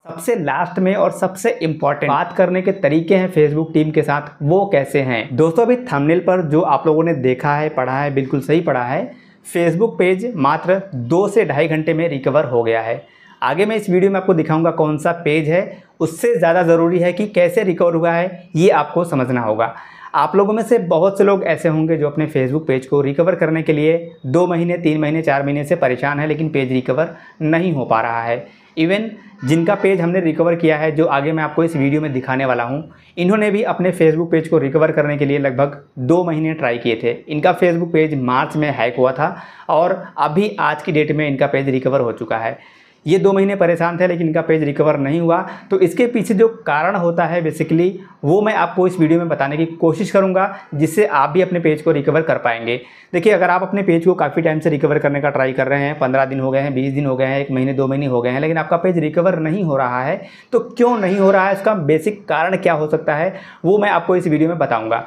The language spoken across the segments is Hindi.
सबसे लास्ट में और सबसे इम्पॉर्टेंट बात करने के तरीके हैं फेसबुक टीम के साथ, वो कैसे हैं। दोस्तों अभी थंबनेल पर जो आप लोगों ने देखा है, पढ़ा है, बिल्कुल सही पढ़ा है। फेसबुक पेज मात्र 2 से ढाई घंटे में रिकवर हो गया है। आगे मैं इस वीडियो में आपको दिखाऊंगा कौन सा पेज है। उससे ज़्यादा ज़रूरी है कि कैसे रिकवर हुआ है, ये आपको समझना होगा। आप लोगों में से बहुत से लोग ऐसे होंगे जो अपने फेसबुक पेज को रिकवर करने के लिए 2 महीने, 3 महीने, 4 महीने से परेशान है, लेकिन पेज रिकवर नहीं हो पा रहा है। इवन जिनका पेज हमने रिकवर किया है, जो आगे मैं आपको इस वीडियो में दिखाने वाला हूं, इन्होंने भी अपने फेसबुक पेज को रिकवर करने के लिए लगभग 2 महीने ट्राई किए थे। इनका फेसबुक पेज मार्च में हैक हुआ था और अभी आज की डेट में इनका पेज रिकवर हो चुका है। ये 2 महीने परेशान थे लेकिन इनका पेज रिकवर नहीं हुआ। तो इसके पीछे जो कारण होता है बेसिकली, वो मैं आपको इस वीडियो में बताने की कोशिश करूंगा, जिससे आप भी अपने पेज को रिकवर कर पाएंगे। देखिए, अगर आप अपने पेज को काफ़ी टाइम से रिकवर करने का ट्राई कर रहे हैं, 15 दिन हो गए हैं, 20 दिन हो गए हैं, 1 महीने, 2 महीने हो गए हैं, लेकिन आपका पेज रिकवर नहीं हो रहा है, तो क्यों नहीं हो रहा है, इसका बेसिक कारण क्या हो सकता है, वो मैं आपको इस वीडियो में बताऊँगा।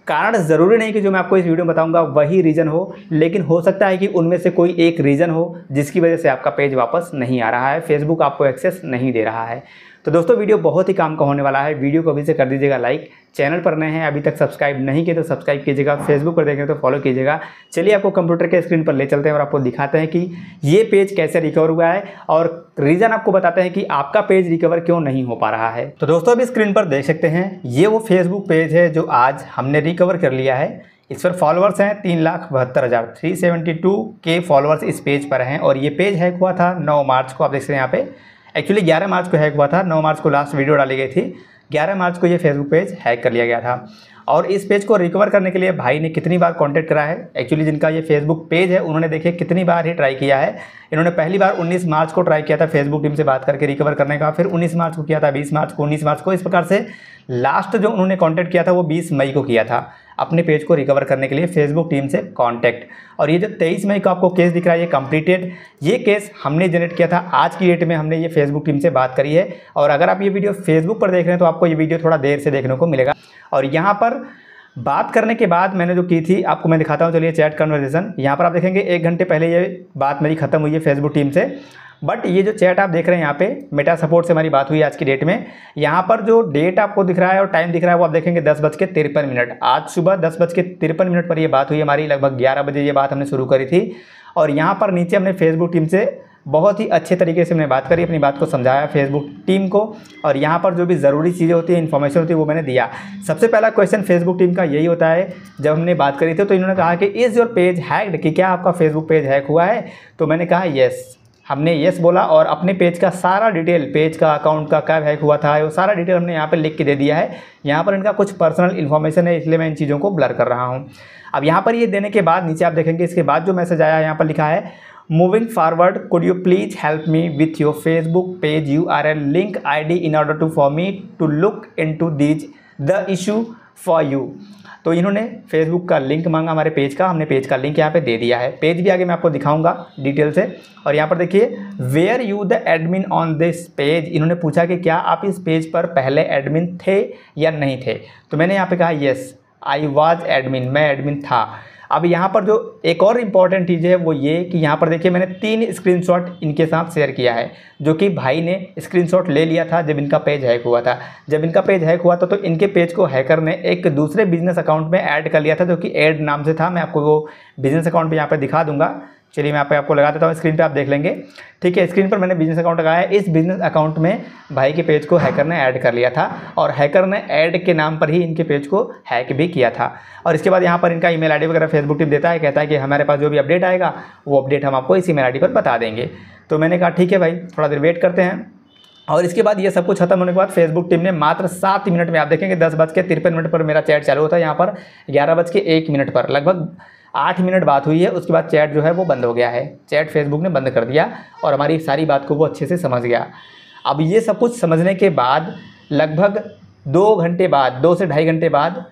कारण ज़रूरी नहीं कि जो मैं आपको इस वीडियो में बताऊंगा वही रीज़न हो, लेकिन हो सकता है कि उनमें से कोई एक रीज़न हो जिसकी वजह से आपका पेज वापस नहीं आ रहा है, फेसबुक आपको एक्सेस नहीं दे रहा है। तो दोस्तों वीडियो बहुत ही काम का होने वाला है। वीडियो को अभी से कर दीजिएगा लाइक। चैनल पर नए हैं, अभी तक सब्सक्राइब नहीं किए तो सब्सक्राइब कीजिएगा। फेसबुक पर देखें तो फॉलो कीजिएगा। चलिए आपको कंप्यूटर के स्क्रीन पर ले चलते हैं और आपको दिखाते हैं कि ये पेज कैसे रिकवर हुआ है और रीज़न आपको बताते हैं कि आपका पेज रिकवर क्यों नहीं हो पा रहा है। तो दोस्तों अभी स्क्रीन पर देख सकते हैं, ये वो फेसबुक पेज है जो आज हमने रिकवर कर लिया है। इस पर फॉलोअर्स हैं 3,72,000, 372 के फॉलोअर्स इस पेज पर हैं। और ये पेज हैक हुआ था 9 मार्च को। आप देख सकते हैं यहाँ पे, एक्चुअली 11 मार्च को हैक हुआ था, 9 मार्च को लास्ट वीडियो डाली गई थी, 11 मार्च को ये फेसबुक पेज हैक कर लिया गया था। और इस पेज को रिकवर करने के लिए भाई ने कितनी बार कांटेक्ट करा है, एक्चुअली जिनका ये फेसबुक पेज है उन्होंने देखिए कितनी बार ही ट्राई किया है। इन्होंने पहली बार 19 मार्च को ट्राई किया था फेसबुक टीम से बात करके रिकवर करने का, फिर 19 मार्च को किया था, 20 मार्च को, 19 मार्च को, इस प्रकार से लास्ट जो उन्होंने कांटेक्ट किया था वो 20 मई को किया था अपने पेज को रिकवर करने के लिए फेसबुक टीम से कांटेक्ट। और ये जो 23 मई को आपको केस दिख रहा है, ये कंप्लीटेड, ये केस हमने जनरेट किया था। आज की डेट में हमने ये फेसबुक टीम से बात करी है। और अगर आप ये वीडियो फेसबुक पर देख रहे हैं तो आपको ये वीडियो थोड़ा देर से देखने को मिलेगा। और यहाँ पर बात करने के बाद मैंने जो की थी आपको मैं दिखाता हूँ। चलिए चैट कन्वर्सेशन, यहाँ पर आप देखेंगे 1 घंटे पहले ये बात मेरी खत्म हुई है फेसबुक टीम से। बट ये जो चैट आप देख रहे हैं यहाँ पे, मेटा सपोर्ट से हमारी बात हुई आज की डेट में। यहाँ पर जो डेट आपको दिख रहा है और टाइम दिख रहा है वो आप देखेंगे 10:53। आज सुबह 10:53 पर ये बात हुई हमारी। लगभग 11 बजे ये बात हमने शुरू करी थी। और यहाँ पर नीचे हमने फेसबुक टीम से बहुत ही अच्छे तरीके से हमने बात करी, अपनी बात को समझाया फेसबुक टीम को। और यहाँ पर जो भी ज़रूरी चीज़ें होती है, इन्फॉर्मेशन होती है, वो मैंने दिया। सबसे पहला क्वेश्चन फेसबुक टीम का यही होता है, जब हमने बात करी थी तो इन्होंने कहा कि इज़ योर पेज हैक्ड, कि क्या आपका फेसबुक पेज हैक हुआ है। तो मैंने कहा येस, हमने येस बोला और अपने पेज का सारा डिटेल, पेज का, अकाउंट का कब हैक हुआ था, वो सारा डिटेल हमने यहाँ पर लिख के दे दिया है। यहाँ पर इनका कुछ पर्सनल इन्फॉर्मेशन है, इसलिए मैं इन चीज़ों को ब्लर कर रहा हूँ। अब यहाँ पर ये देने के बाद नीचे आप देखेंगे इसके बाद जो मैसेज आया, यहाँ पर लिखा है moving forward could you please help me with your Facebook page URL link ID in order to for me to look into these the issue for you. तो इन्होंने फेसबुक का लिंक मांगा हमारे पेज का, हमने पेज का लिंक यहाँ पे दे दिया है। पेज भी आगे मैं आपको दिखाऊंगा डिटेल से। और यहाँ पर देखिए where you the admin on this page, इन्होंने पूछा कि क्या आप इस पेज पर पहले एडमिन थे या नहीं थे। तो मैंने यहाँ पे कहा येस आई वाज एडमिन, मैं एडमिन था। अब यहाँ पर जो एक और इम्पॉर्टेंट चीज़ है वो ये कि यहाँ पर देखिए मैंने 3 स्क्रीनशॉट इनके साथ शेयर किया है, जो कि भाई ने स्क्रीनशॉट ले लिया था जब इनका पेज हैक हुआ था। जब इनका पेज हैक हुआ था तो इनके पेज को हैकर ने एक दूसरे बिजनेस अकाउंट में ऐड कर लिया था, जो कि ऐड नाम से था। मैं आपको वो बिजनेस अकाउंट पे यहाँ पे दिखा दूंगा। चलिए मैं यहाँ पे आपको लगा देता हूँ, स्क्रीन पे आप देख लेंगे। ठीक है, स्क्रीन पर मैंने बिजनेस अकाउंट लगाया है। इस बिजनेस अकाउंट में भाई के पेज को हैकर ने ऐड कर लिया था और हैकर ने ऐड के नाम पर ही इनके पेज को हैक भी किया था। और इसके बाद यहाँ पर इनका ईमेल ID वगैरह फेसबुक टीम देता है, कहता है कि हमारे पास जो भी अपडेट आएगा वो अपडेट हम आपको इस ईमेल ID पर बता देंगे। तो मैंने कहा ठीक है भाई, थोड़ा देर वेट करते हैं। और इसके बाद ये सब कुछ खत्म होने के बाद फेसबुक टीम ने मात्र 7 मिनट में, आप देखेंगे 10:53 पर मेरा चैट चालू होता है, यहाँ पर 11:01 पर लगभग 8 मिनट बात हुई है। उसके बाद चैट जो है वो बंद हो गया है। चैट फेसबुक ने बंद कर दिया और हमारी सारी बात को वो अच्छे से समझ गया। अब ये सब कुछ समझने के बाद लगभग 2 घंटे बाद, 2 से ढाई घंटे बाद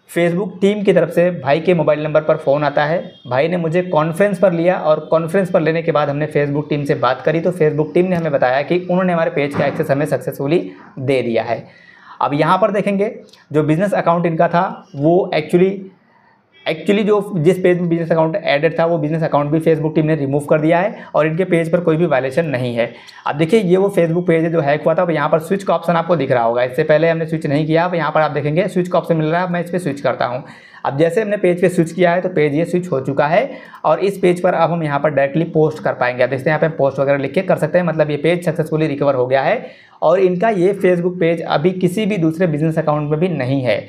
फेसबुक टीम की तरफ से भाई के मोबाइल नंबर पर फ़ोन आता है। भाई ने मुझे कॉन्फ्रेंस पर लिया और कॉन्फ्रेंस पर लेने के बाद हमने फेसबुक टीम से बात करी तो फेसबुक टीम ने हमें बताया कि उन्होंने हमारे पेज का एक्सेस हमें सक्सेसफुली दे दिया है। अब यहाँ पर देखेंगे जो बिज़नेस अकाउंट इनका था वो एक्चुअली एक्चुअली जो जिस पेज में बिजनेस अकाउंट ऐडेड था वो बिजनेस अकाउंट भी फेसबुक टीम ने रिमूव कर दिया है और इनके पेज पर कोई भी वायलेशन नहीं है। अब देखिए ये वो फेसबुक पेज है जो हैक हुआ था। अब यहाँ पर स्विच का ऑप्शन आपको दिख रहा होगा, इससे पहले हमने स्विच नहीं किया। अब यहाँ पर आप देखेंगे स्विच का ऑप्शन मिल रहा है, मैं इस पर स्विच करता हूँ। अब जैसे हमने पेज पे स्विच किया है तो पेज ये स्विच हो चुका है और इस पेज पर अब हम यहाँ पर डायरेक्टली पोस्ट कर पाएंगे। आप देखते हैं यहाँ पे पोस्ट वगैरह लिख के कर सकते हैं, मतलब ये पेज सक्सेसफुली रिकवर हो गया है और इनका ये फेसबुक पेज अभी किसी भी दूसरे बिजनेस अकाउंट में भी नहीं है।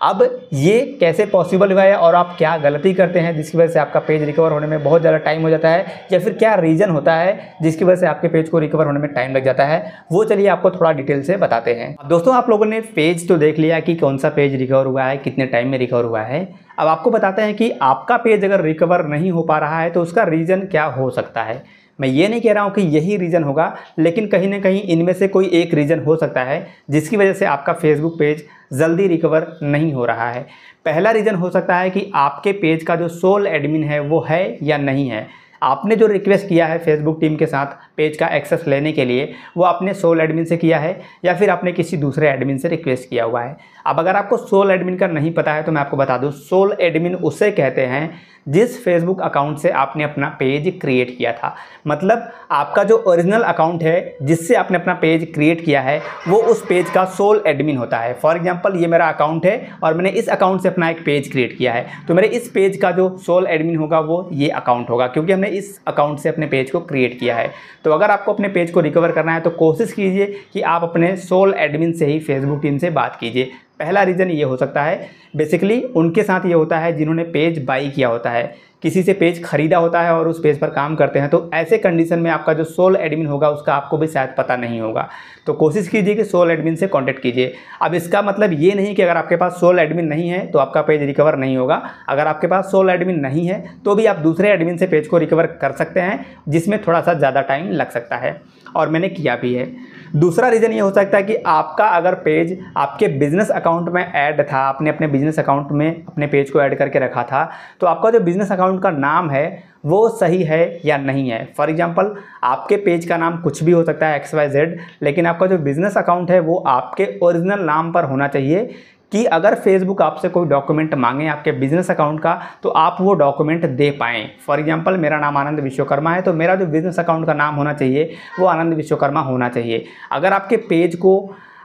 अब ये कैसे पॉसिबल हुआ है और आप क्या गलती करते हैं जिसकी वजह से आपका पेज रिकवर होने में बहुत ज़्यादा टाइम हो जाता है, या फिर क्या रीज़न होता है जिसकी वजह से आपके पेज को रिकवर होने में टाइम लग जाता है, वो चलिए आपको थोड़ा डिटेल से बताते हैं। दोस्तों आप लोगों ने पेज तो देख लिया कि कौन सा पेज रिकवर हुआ है, कितने टाइम में रिकवर हुआ है। अब आपको बताते हैं कि आपका पेज अगर रिकवर नहीं हो पा रहा है तो उसका रीज़न क्या हो सकता है। मैं ये नहीं कह रहा हूँ कि यही रीज़न होगा, लेकिन कहीं ना कहीं इनमें से कोई एक रीज़न हो सकता है जिसकी वजह से आपका फेसबुक पेज जल्दी रिकवर नहीं हो रहा है। पहला रीज़न हो सकता है कि आपके पेज का जो सोल एडमिन है वो है या नहीं है। आपने जो रिक्वेस्ट किया है फेसबुक टीम के साथ पेज का एक्सेस लेने के लिए वो आपने सोल एडमिन से किया है या फिर आपने किसी दूसरे एडमिन से रिक्वेस्ट किया हुआ है। अब अगर आपको सोल एडमिन का नहीं पता है तो मैं आपको बता दूं, सोल एडमिन उसे कहते हैं जिस फेसबुक अकाउंट से आपने अपना पेज क्रिएट किया था। मतलब आपका जो ओरिजिनल अकाउंट है जिससे आपने अपना पेज क्रिएट किया है वो उस पेज का सोल एडमिन होता है। फॉर एग्जांपल ये मेरा अकाउंट है और मैंने इस अकाउंट से अपना एक पेज क्रिएट किया है, तो मेरे इस पेज का जो सोल एडमिन होगा वो ये अकाउंट होगा, क्योंकि हमने इस अकाउंट से अपने पेज को क्रिएट किया है। तो अगर आपको अपने पेज को रिकवर करना है तो कोशिश कीजिए कि आप अपने सोल एडमिन से ही फेसबुक टीम से बात कीजिए। पहला रीज़न ये हो सकता है, बेसिकली उनके साथ ये होता है जिन्होंने पेज बाई किया होता है, किसी से पेज खरीदा होता है और उस पेज पर काम करते हैं। तो ऐसे कंडीशन में आपका जो सोल एडमिन होगा उसका आपको भी शायद पता नहीं होगा, तो कोशिश कीजिए कि सोल एडमिन से कांटेक्ट कीजिए। अब इसका मतलब ये नहीं कि अगर आपके पास सोल एडमिन नहीं है तो आपका पेज रिकवर नहीं होगा। अगर आपके पास सोल एडमिन नहीं है तो भी आप दूसरे एडमिन से पेज को रिकवर कर सकते हैं, जिसमें थोड़ा सा ज़्यादा टाइम लग सकता है और मैंने किया भी है। दूसरा रीज़न ये हो सकता है कि आपका अगर पेज आपके बिजनेस अकाउंट में ऐड था, आपने अपने बिजनेस अकाउंट में अपने पेज को ऐड करके रखा था, तो आपका जो बिजनेस अकाउंट का नाम है वो सही है या नहीं है। फॉर एग्जांपल आपके पेज का नाम कुछ भी हो सकता है XYZ, लेकिन आपका जो बिजनेस अकाउंट है वो आपके ओरिजिनल नाम पर होना चाहिए कि अगर फेसबुक आपसे कोई डॉक्यूमेंट मांगे आपके बिजनेस अकाउंट का तो आप वो डॉक्यूमेंट दे पाएँ। फॉर एग्जांपल मेरा नाम आनंद विश्वकर्मा है तो मेरा जो बिजनेस अकाउंट का नाम होना चाहिए वो आनंद विश्वकर्मा होना चाहिए। अगर आपके पेज को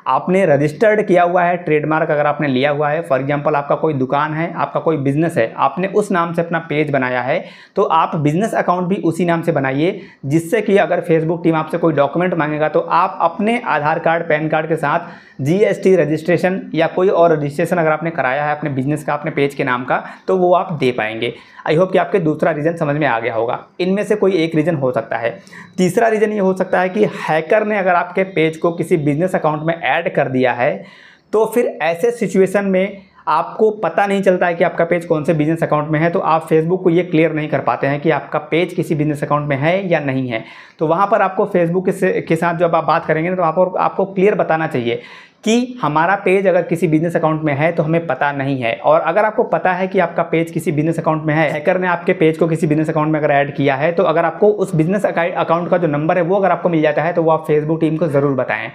आपने रजिस्टर्ड किया हुआ है, ट्रेडमार्क अगर आपने लिया हुआ है, फॉर एग्जांपल आपका कोई दुकान है, आपका कोई बिजनेस है, आपने उस नाम से अपना पेज बनाया है, तो आप बिजनेस अकाउंट भी उसी नाम से बनाइए, जिससे कि अगर फेसबुक टीम आपसे कोई डॉक्यूमेंट मांगेगा तो आप अपने आधार कार्ड पैन कार्ड के साथ GST रजिस्ट्रेशन या कोई और रजिस्ट्रेशन अगर आपने कराया है अपने बिजनेस का, अपने पेज के नाम का, तो वो आप दे पाएंगे। आई होप कि आपके दूसरा रीज़न समझ में आ गया होगा। इनमें से कोई एक रीज़न हो सकता है। तीसरा रीज़न ये हो सकता है कि हैकर ने अगर आपके पेज को किसी बिजनेस अकाउंट में ऐड कर दिया है तो फिर ऐसे सिचुएशन में आपको पता नहीं चलता है कि आपका पेज कौन से बिजनेस अकाउंट में है, तो आप फेसबुक को ये क्लियर नहीं कर पाते हैं कि आपका पेज किसी बिजनेस अकाउंट में है या नहीं है। तो वहाँ पर आपको फेसबुक के साथ जब आप बात करेंगे तो आपको क्लियर बताना चाहिए कि हमारा पेज अगर किसी बिजनेस अकाउंट में है तो हमें पता नहीं है। और अगर आपको पता है कि आपका पेज किसी बिजनेस अकाउंट में है, हैकर ने आपके पेज को किसी बिजनेस अकाउंट में अगर ऐड किया है, तो अगर आपको उस बिजनेस अकाउंट का जो नंबर है वो अगर आपको मिल जाता है तो वो आप फेसबुक टीम को ज़रूर बताएं।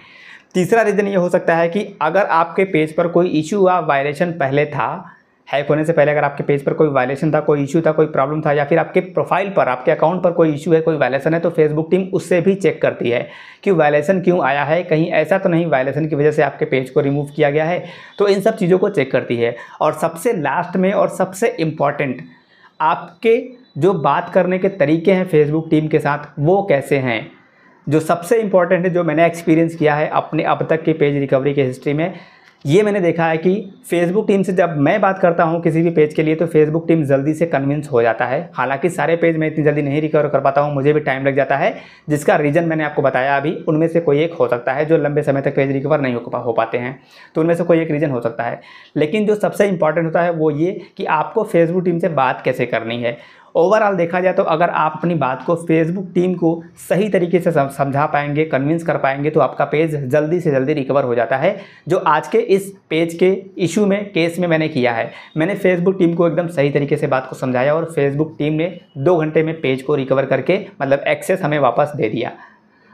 तीसरा रीज़न ये हो सकता है कि अगर आपके पेज पर कोई इशू या वायलेशन पहले था, हैक होने से पहले अगर आपके पेज पर कोई वायलेशन था, कोई इशू था, कोई प्रॉब्लम था, या फिर आपके प्रोफाइल पर, आपके अकाउंट पर कोई इशू है, कोई वायलेशन है, तो फेसबुक टीम उससे भी चेक करती है कि वायलेशन क्यों आया है, कहीं ऐसा तो नहीं वायलेशन की वजह से आपके पेज को रिमूव किया गया है। तो इन सब चीज़ों को चेक करती है। और सबसे लास्ट में और सबसे इम्पॉर्टेंट, आपके जो बात करने के तरीके हैं फेसबुक टीम के साथ वो कैसे हैं। जो सबसे इम्पॉर्टेंट है, जो मैंने एक्सपीरियंस किया है अपने अब तक के पेज रिकवरी के हिस्ट्री में, ये मैंने देखा है कि फेसबुक टीम से जब मैं बात करता हूँ किसी भी पेज के लिए तो फेसबुक टीम जल्दी से कन्विंस हो जाता है। हालांकि सारे पेज मैं इतनी जल्दी नहीं रिकवर कर पाता हूँ, मुझे भी टाइम लग जाता है, जिसका रीज़न मैंने आपको बताया अभी। उनमें से कोई एक हो सकता है जो लंबे समय तक पेज रिकवर नहीं हो पाते हैं, तो उनमें से कोई एक रीज़न हो सकता है। लेकिन जो सबसे इंपॉर्टेंट होता है वो ये कि आपको फेसबुक टीम से बात कैसे करनी है। ओवरऑल देखा जाए तो अगर आप अपनी बात को फेसबुक टीम को सही तरीके से समझा पाएंगे, कन्विंस कर पाएंगे, तो आपका पेज जल्दी से जल्दी रिकवर हो जाता है, जो आज के इस पेज के इशू में, केस में मैंने किया है। मैंने फेसबुक टीम को एकदम सही तरीके से बात को समझाया और फेसबुक टीम ने 2 घंटे में पेज को रिकवर करके मतलब एक्सेस हमें वापस दे दिया।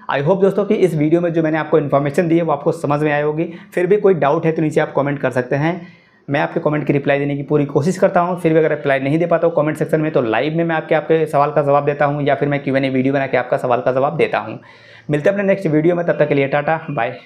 आई होप दोस्तों कि इस वीडियो में जो मैंने आपको इन्फॉर्मेशन दी है वो आपको समझ में आई होगी। फिर भी कोई डाउट है तो नीचे आप कमेंट कर सकते हैं। मैं आपके कमेंट की रिप्लाई देने की पूरी कोशिश करता हूं। फिर भी अगर रिप्लाई नहीं दे पाता हूं कमेंट सेक्शन में, तो लाइव में मैं आपके सवाल का जवाब देता हूं, या फिर मैं Q&A वीडियो बना के आपका सवाल का जवाब देता हूं। मिलते हैं अपने नेक्स्ट वीडियो में, तब तक के लिए टाटा बाय।